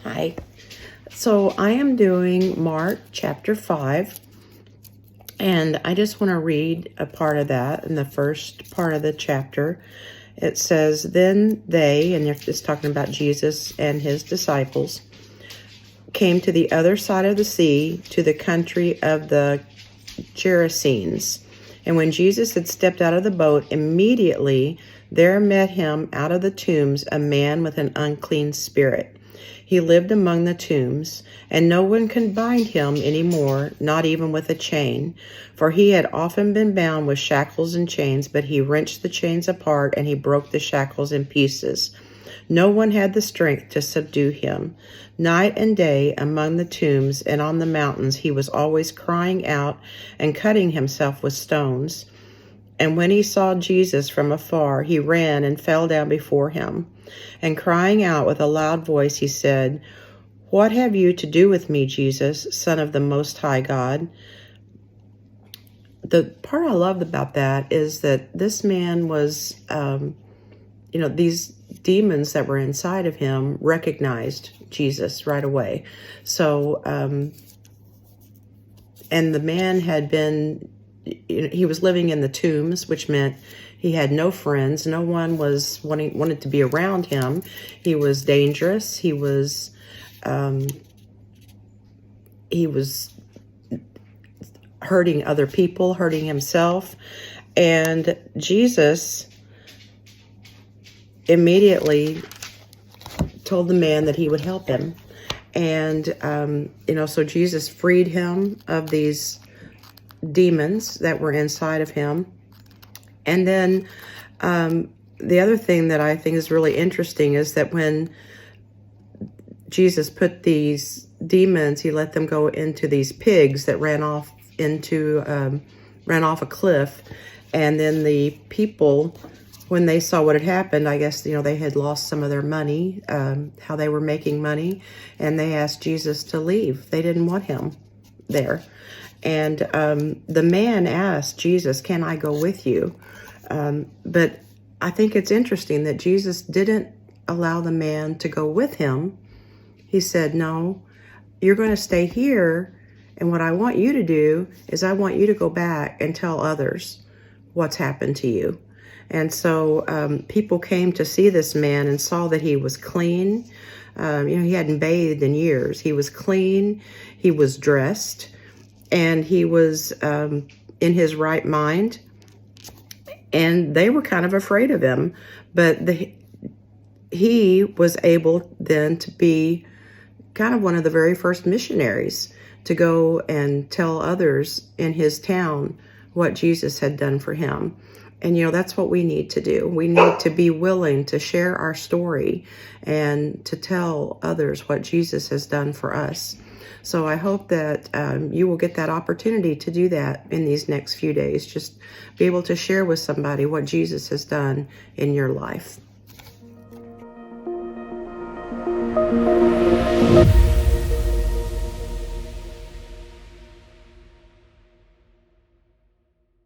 Hi. So I am doing Mark chapter 5, and I just want to read a part of that in the first part of the chapter. It says, "Then they," and they're just talking about Jesus and his disciples, "came to the other side of the sea, to the country of the Gerasenes. And when Jesus had stepped out of the boat, immediately there met him out of the tombs a man with an unclean spirit. He lived among the tombs, and no one could bind him any more, not even with a chain, for he had often been bound with shackles and chains, but he wrenched the chains apart, and he broke the shackles in pieces. No one had the strength to subdue him. Night and day among the tombs and on the mountains he was always crying out and cutting himself with stones. And when he saw Jesus from afar, he ran and fell down before him. And crying out with a loud voice, he said, 'What have you to do with me, Jesus, Son of the Most High God?'" The part I loved about that is that this man was, these demons that were inside of him recognized Jesus right away. So, and the man had been, he was living in the tombs, which meant he had no friends. No one was wanted to be around him. He was dangerous. He was hurting other people, hurting himself. And Jesus immediately told the man that he would help him. And, so Jesus freed him of these demons that were inside of him. And then the other thing that I think is really interesting is that when Jesus put these demons, he let them go into these pigs that ran off a cliff. And then the people, when they saw what had happened, I guess, they had lost some of their money, how they were making money, and they asked Jesus to leave. They didn't want him there. And the man asked Jesus, "Can I go with you?" But I think it's interesting that Jesus didn't allow the man to go with him. He said, "No, you're going to stay here. And what I want you to do is I want you to go back and tell others what's happened to you." And so people came to see this man and saw that he was clean. He hadn't bathed in years. He was clean. He was dressed. And he was in his right mind. And they were kind of afraid of him. But he was able then to be kind of one of the very first missionaries to go and tell others in his town what Jesus had done for him. And, that's what we need to do. We need to be willing to share our story and to tell others what Jesus has done for us. So I hope that you will get that opportunity to do that in these next few days. Just be able to share with somebody what Jesus has done in your life.